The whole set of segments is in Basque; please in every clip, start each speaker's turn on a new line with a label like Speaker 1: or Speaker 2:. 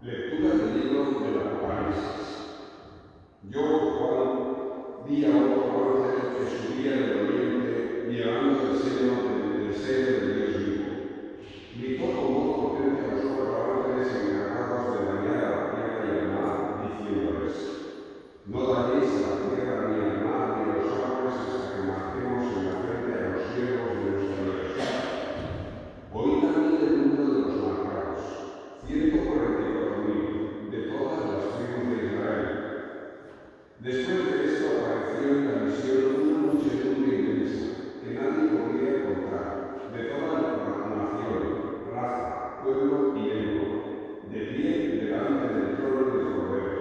Speaker 1: Lectura del libro del Apocalipsis. Yo, Juan, vi a otro ángel misterio del Dios vivo. Gritó con voz potente a los 4 ángeles encargados de dañar a la tierra y al mar, diciéndoles: no dañéis a la tierra ni al mar ni a los árboles hasta que marquemos en la frente a los siervos de nuestro Dios. Oí también el número de los marcados, 144.000, de todas las tribus de Israel. Después de esto apareció en la visión una muchedumbre inmensa, que nadie podía contar, de toda la nación, raza, pueblo y lengua, de pie delante del trono del Cordero,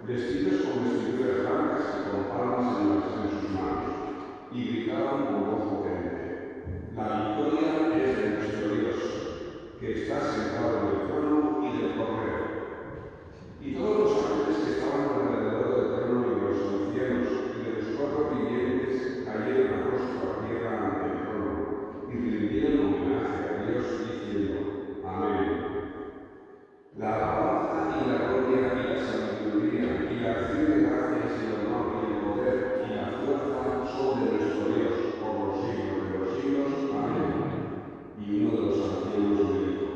Speaker 1: vestidos con vestiduras blancas y con palmas en sus manos, y gritaban con voz potente: la victoria es de nuestro Dios, que está sentado en el trono y del Cordero. Y todos los ángeles que estaban alrededor del trono y de los ancianos y de los 4 vivientes cayeron a rostro a tierra ante el trono y rindieron homenaje a Dios diciendo: amén. La alabanza y la gloria y la sabiduría y la acción de gracias y el honor y el poder y la fuerza son de nuestro Dios por los siglos de los siglos. Amén. Y uno de los ancianos me dijo: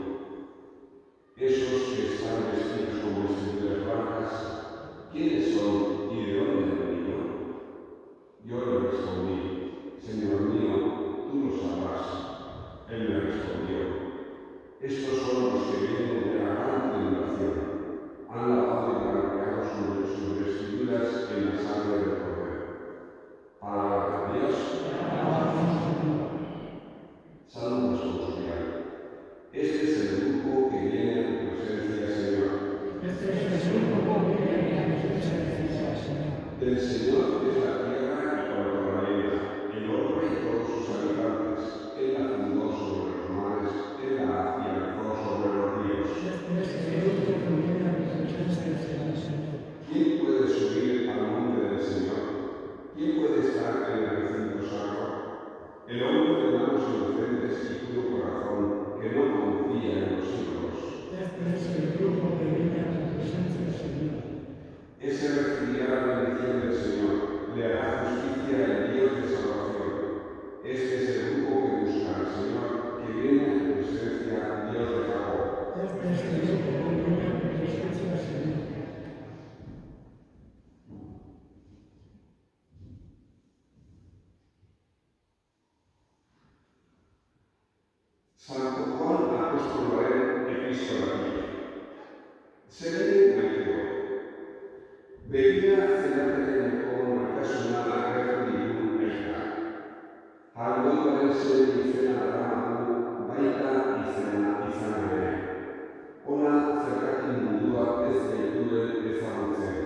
Speaker 1: esos que están vestidos con vestiduras blancas, ¿quiénes son y de dónde han venido? Yo le respondí: Señor mío, tú lo sabrás. Él me respondió: estos son los que vienen de la gran tribulación. Han lavado y blanqueado sus vestiduras en la sangre del Cordero. Palabra de Dios. Salmo responsorial. Este es el grupo que viene a tu presencia, Señor. Del Señor es la tierra y cuanto la llena, el orbe y todos sus habitantes. Él la fundó sobre los mares, Él la afianzó sobre los ríos. ¿Quién puede subir al monte del Señor? ¿Quién puede estar en el recinto sacro? El hombre de manos inocentes y puro corazón, que no confía en los ídolos. Ese recibirá la bendición del Señor, le hará justicia el Dios de salvación. Este es el grupo que busca al Señor, que viene a tu presencia, Dios de Jacob. Santo Juan Apóstol Epístola. Se lee Mateo. Bebía zenarte con acaso nada referirun aita. Halgo ese izena daramagu baita izena ere. Ona zergatik mundua ez gaituen ezagutzen.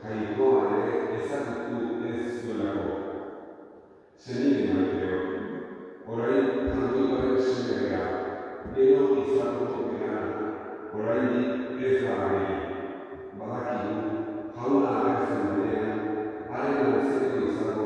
Speaker 1: Jainkoa ere ezagutu ez duelako. Zenide Mateo. Orain handoibaren semea, gero izango gara, oraindik ez da ere. Badakigu, jauna agertzen denean, haren antzeko izango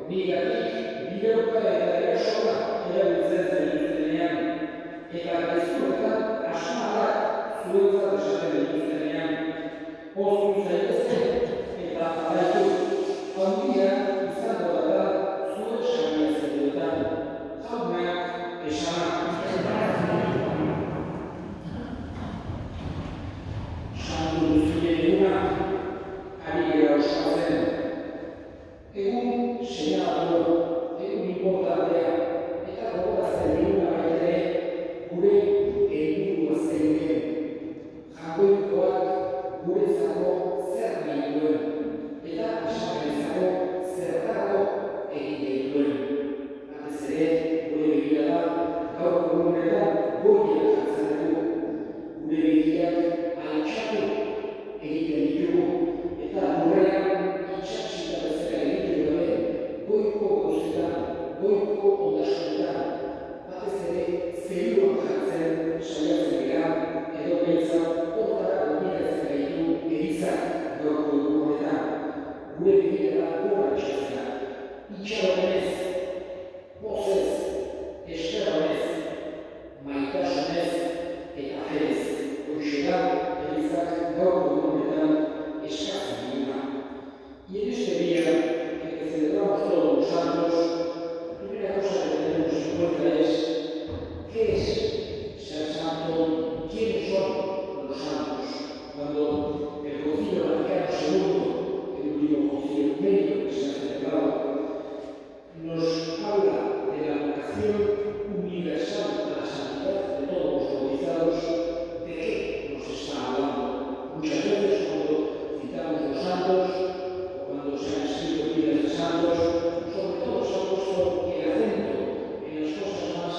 Speaker 2: Bigatik, bideoka eta erasoa erabiltzen zenituztenean, eta gezurretan asmarak zuentzat esaten dituztenean, poztu zaitezke eta jarraitu, handia izango da zuen sabiazetan. Jaunak esana. Santu guztien eguna, ari gara oskatzen. Egun seinalatu, egun inportantea, eta gogorazten diguna baita ere, gure helburua zein den. Jaungoikoak guretzako zer nahi duen, eta esapenezako zertarako egin duen. Batez ere, gure begirada gaurko egunetan goian jartzen dugu. Gure begiak altxatu egiten ditugu, eta lurrean itxasita bezala egiten gabe, goiko gauzetan, goiko ondasunetan, batez ere zeruan jartzen saiatzen gara, edo behintzat hortara gonbidatzen gaitu erizak gaurko egun honetan. Gure begirada gora itxatzea, itxaronez, pozez, eskeronez, maitasunez eta ferez. Hoxe da, erizak gaurko egun honetan eskatzen diguna. Y en este día en que celebramos todos los santos, la primera cosa que tenemos en cuenta es qué es ser santo, quiénes son los santos. Cuando el Concilio Vaticano II, el último concilio ecuménico que se ha celebrado, nos habla de la vocación universal a la santidad de todos los bautizados, ¿de qué nos está hablando? Muchas veces cuando citamos los santos, cuando se han escrito vidas de santos, sobre todo se ha puesto el acento en las cosas más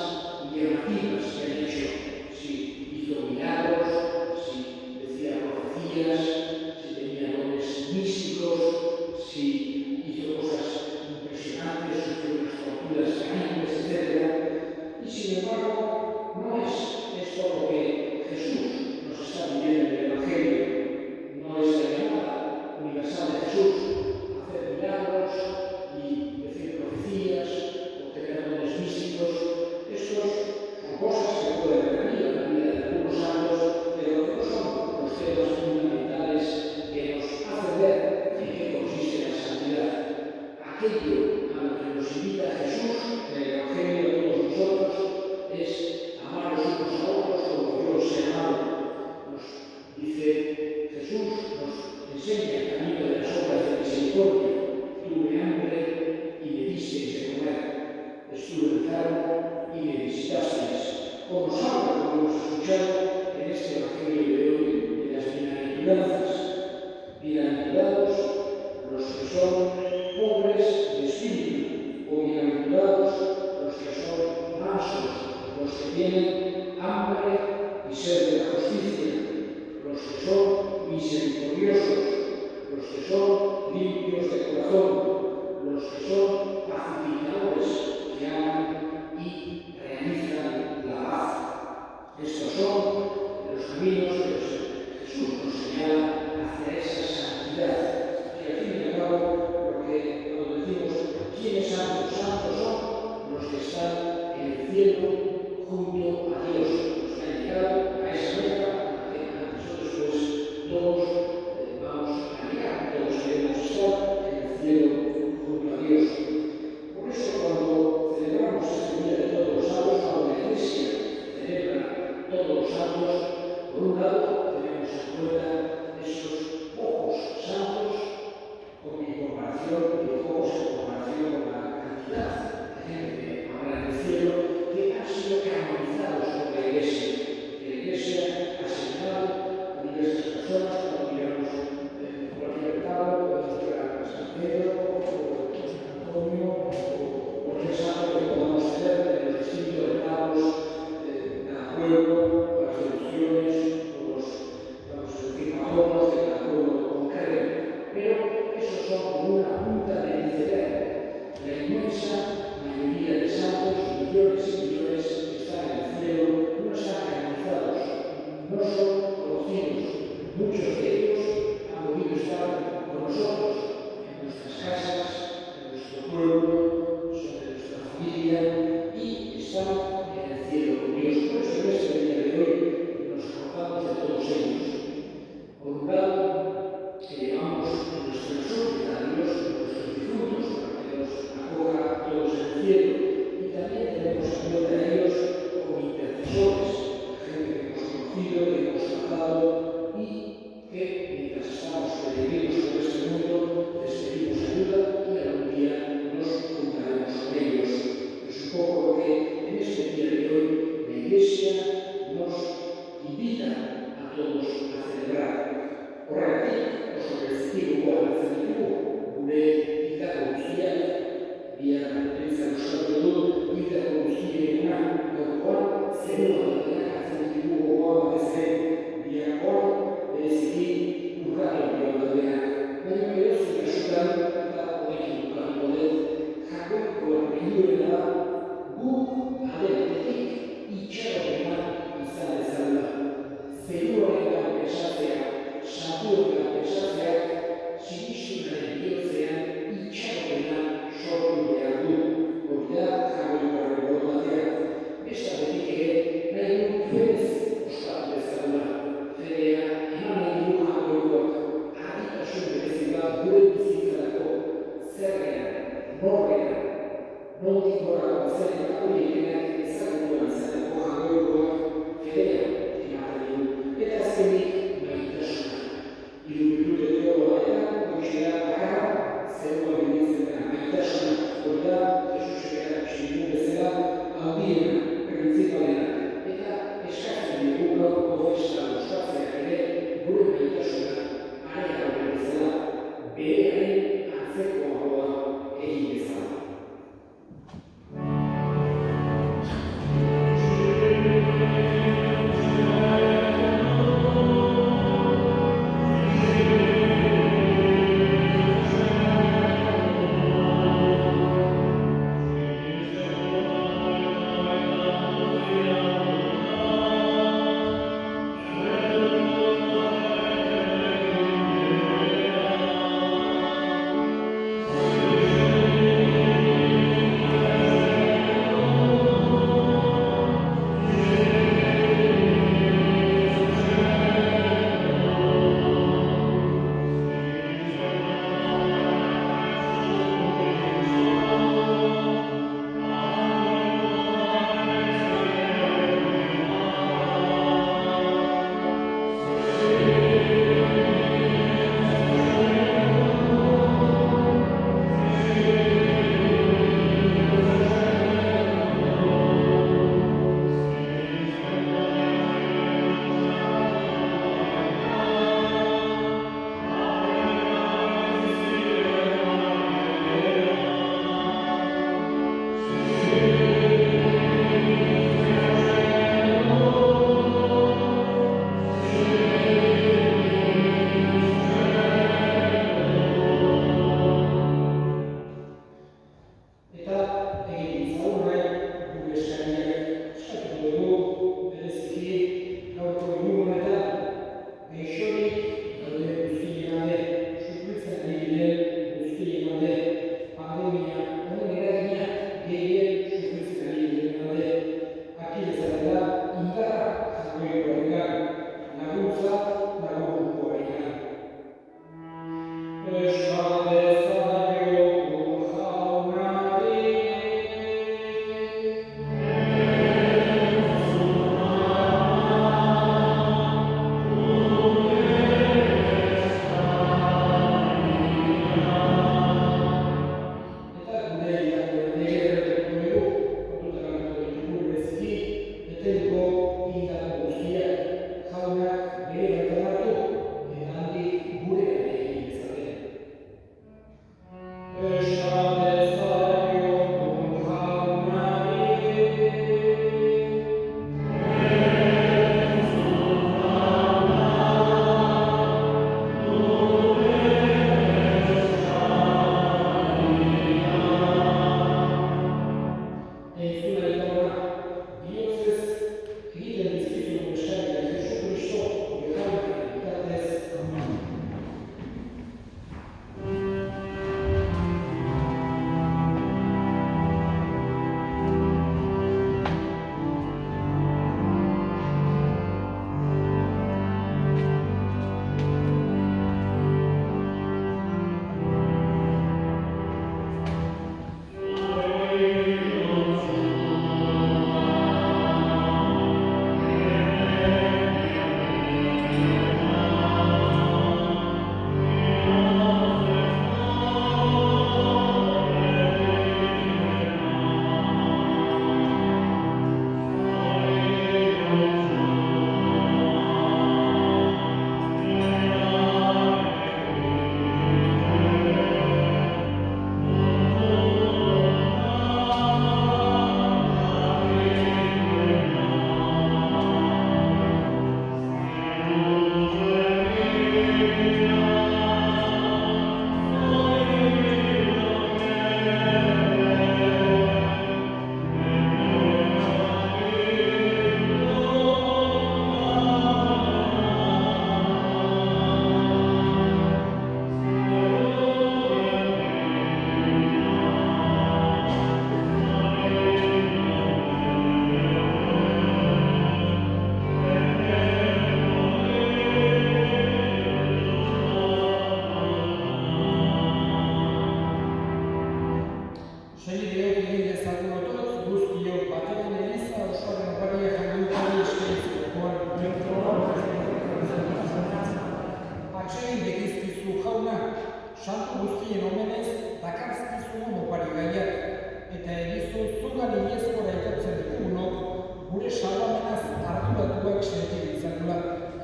Speaker 2: llamativas que han hecho. Si hizo milagros, si decía profecías, si tenía dones místicos, si hizo cosas impresionantes, sufrió unas torturas caníbales, etc. Y sin embargo, no es esto lo que Jesús nos está pidiendo en el Evangelio. No es la llamada universal de Jesús hacer milagros y decir profecías o tener dones místicos. Estos son cosas que pueden requerir en la vida de algunos santos, pero que no son los temas fundamentales que nos hacen ver en qué consiste la santidad. Aquello a lo que nos invita Jesús en el Evangelio de todos nosotros es amar los unos a otros como yo os he amado. Nos dice Jesús, nos enseña el camino de las obras de misericordia. Tuve hambre y me disteis de comer. Estuve enfermo y me visitasteis. O nos habla, como hemos escuchado en este Evangelio de hoy, de las bienaventuranzas. Bienaventurados los que son pobres de espíritu, o bienaventurados los que son mansos, los que tienen hambre y sed de la justicia, los que son misericordiosos, los que son limpios de corazón, los que son pacificadores, que aman y realizan la paz. Estos son los caminos que Jesús nos señala hacia esa santidad. Y al fin y al cabo, porque cuando decimos quiénes santos, santos son los que están en el cielo junto a Dios, los que han llegado a esa meta, a que antes o después todos vamos a llegar, todos queremos estar en el cielo junto a Dios. Por eso cuando celebramos este día de todos los santos, cuando la Iglesia celebra todos los santos, por un lado tenemos en cuenta esos pocos santos en comparación con la cantidad de gente que habrá en el cielo, que han sido canonizados por la Iglesia. La Iglesia ha señalado a diversas personas, como digamos cualquier pecado, San Pedro, o San Antonio, o cualquier santo que podamos tener en los distintos retablos de cada pueblo, las devociones, o los patronos de cada pueblo concreto. Pero esos son como una punta del iceberg. La inmensa mayoría de santos, millones y millones que están en el cielo, no están canonizados, no son conocidos. Muchos de ellos han podido estar con nosotros, en nuestras casas, en nuestro pueblo, horrela, nondik gorakoa zen eta horienak ezagutuan izateko jatorduak fedea ematen digu. Eta azkenik maitasuna. Hiru virtute teologaetan horixe da bakarra zerua bidintzen dena maitasuna. Hori da, Jesusek erakutsi digun bezala, handiena, printzipalena. Eta eskatzen digu gaurko festa ospatzeak ere gure maitasuna areagotu bezala, berearen antzekoagoa egin bezala.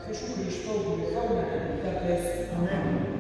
Speaker 2: Jesu Kristo gure jaunaren bitartez. Amen.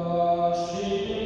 Speaker 2: Jauna zuekin.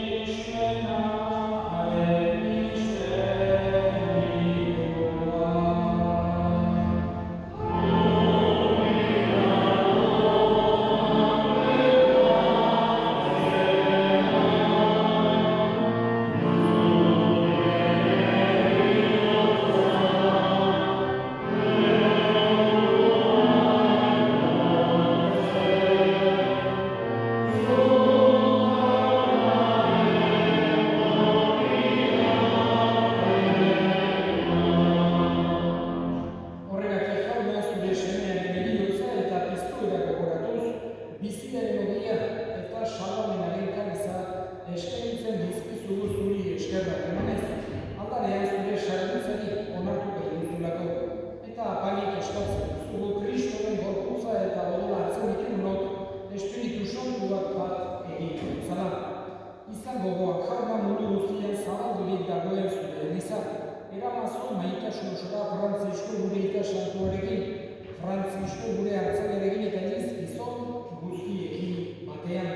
Speaker 2: Frantzisko gure ikasantuarekin, Frantzisko gure hartzailearekin eta iniz gizon guztiekin batean.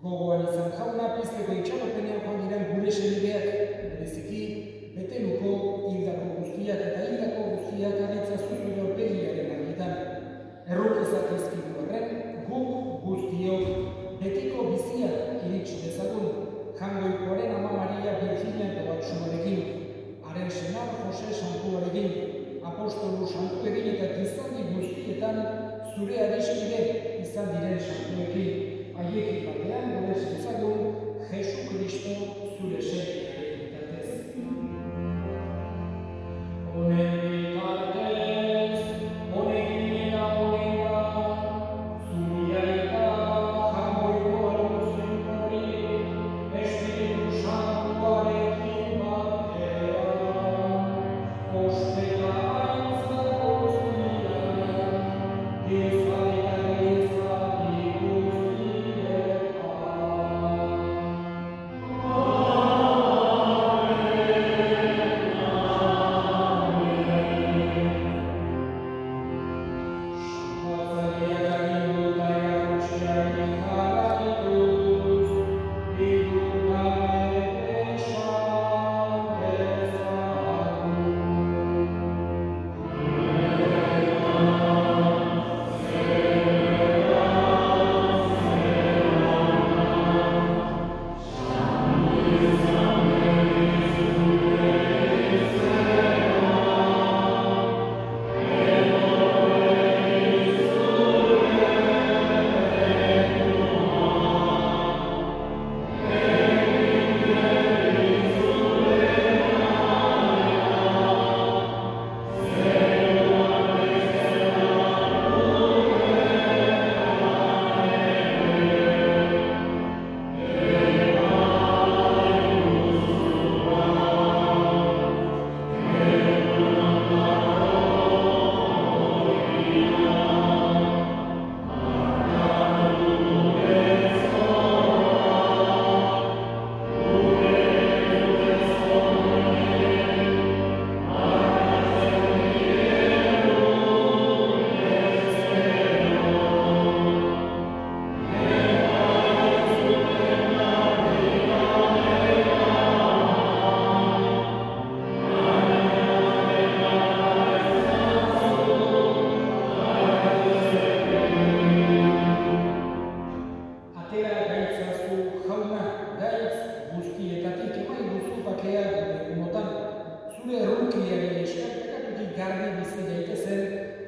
Speaker 2: Gogoan izan jauna pizteko itxaropenean joan diren gure senideak, bereziki Beteluko hildako guztiak eta hildako guztiak aritzazu zure aurpegiaren argitan. Errukizak izkidu horren, guk guztiok betiko bizia iritsi dezagun, Jangoikoaren Ama Maria Virginia Tobatsuarekin, haren senar Jose Santuarekin, apostolu santuekin eta gizondi guztietan zure adiskide izan diren santuekin, haiekin batean gure zentzagun Jesu Kristo zure seriaren bitartez. Honen bitartez, honekin eta honenga, zure aita Jangoiko aluzin hori, Espiritu Santuarekin batean, ospeta aintzat guztiak, gizadi eta gizadi guztietan.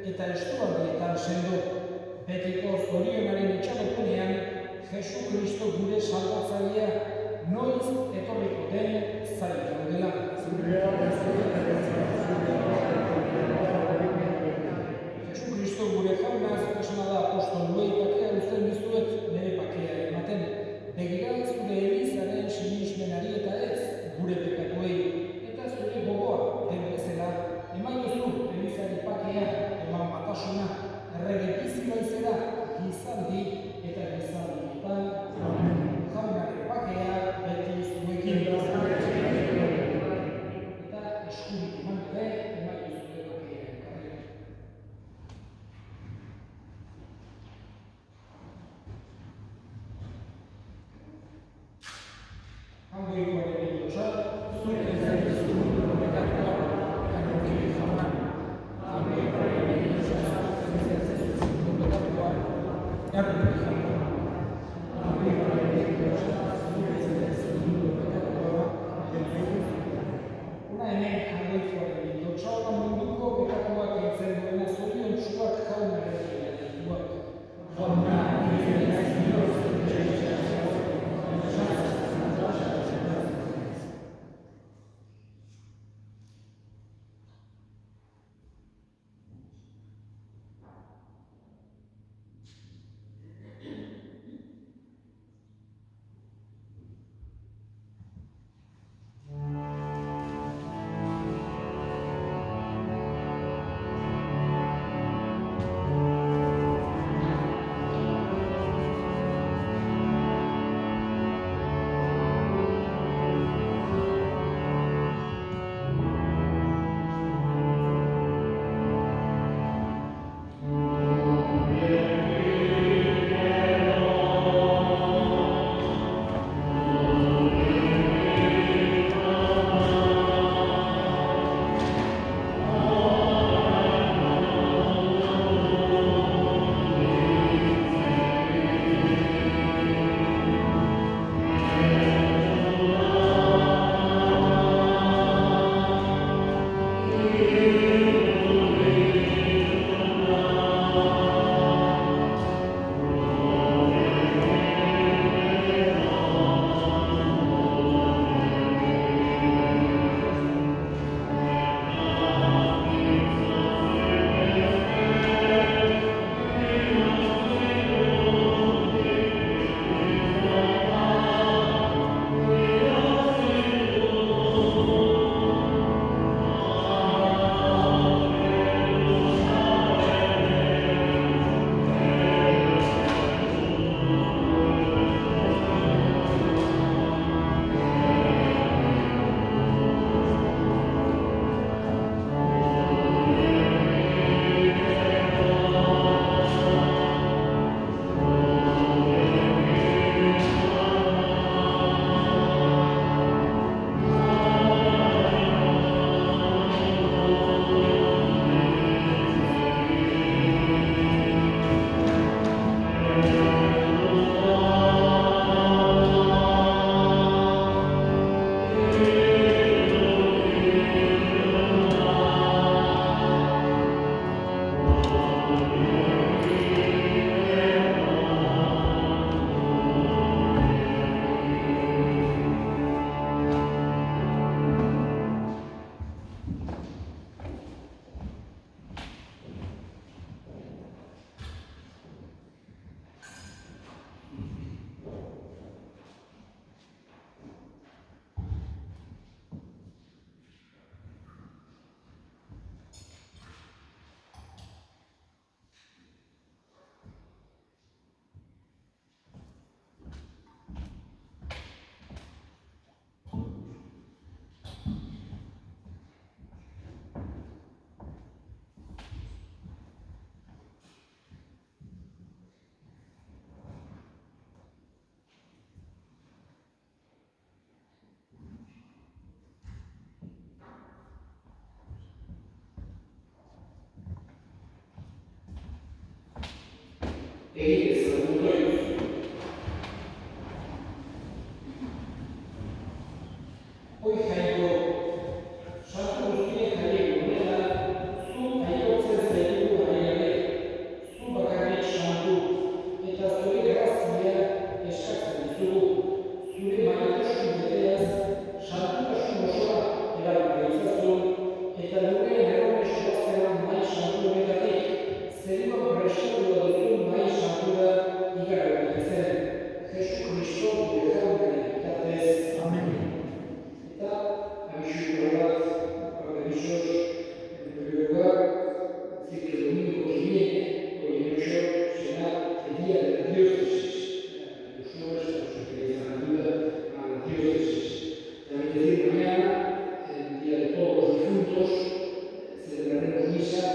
Speaker 2: Eta estualdietan sendo, betiko zorionaren itxaropenean, Jesu Kristo gure salbatzailea, noiz etorriko den zain gaudela. Jesu Kristo gure jaunaz, esana da apostoluei pakea uzten dizuet nire pakea ematen. Begira zure Elizaren sinismenari eta ez gure pekatuei, eta zure gogoa den bezala, eman duzu Elizari pakea, eman batasuna, errege bizi baizera, gizaldi eta gizaldietan, jaunaren pakea beti zuekin. Eta eskurik eman dute, egin dezagun ondorengoz. Hoi jainko, santu guztien jainko honetan, zu aitortzen zaitugu gabe, zu bakarrik santu, eta zure grazia eskatzen dizugu, zure maitasun beteaz, santutasun osoa erabili ditzazun, eta gure errome soazera mai santu honetatik, zeruan prestatua duzun mai santura igaro egiten. Jesu Kristo gure jaunaren bitartez. Amen. Eta, abisu bat, abisos, en primer lugar, decir que el domingo que viene, hoy en 8, será el día de la diócesis. Los hombres a los que utilizan ayuda a la diócesis. También decir mañana, el día de todos los difuntos, celebraremos misa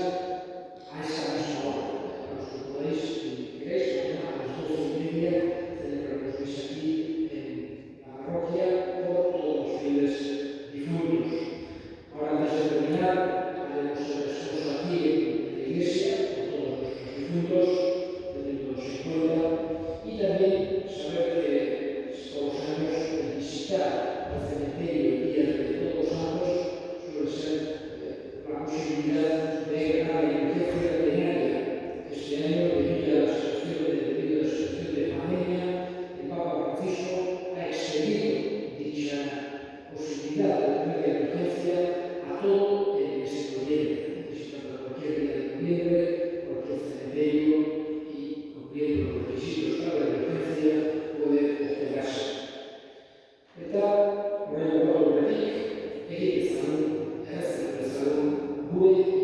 Speaker 2: a esa misma hora. A los que podáis, si queréis, mañana a las 12:30 celebraremos misa aquí en la parroquia por todos los fieles difuntos. Ahora, antes de terminar, haremos el descanso aquí en la iglesia por todos nuestros difuntos, teniéndolos en cuenta, y también saber que todos los años visitar el cementerio el día de Todos los Santos suele ser una posibilidad de ganar la indulgencia plenaria. Este año, debido a la situación de pandemia, el Papa Francisco ha extendido dicha posibilidad de tener la indulgencia a todo el mes de noviembre, visitando cualquier día de noviembre, cualquier cementerio y cumpliendo los requisitos para la indulgencia puede obtenerse. Eta, horrengo bat horretik, egin dezagun, errazten dezagun, gure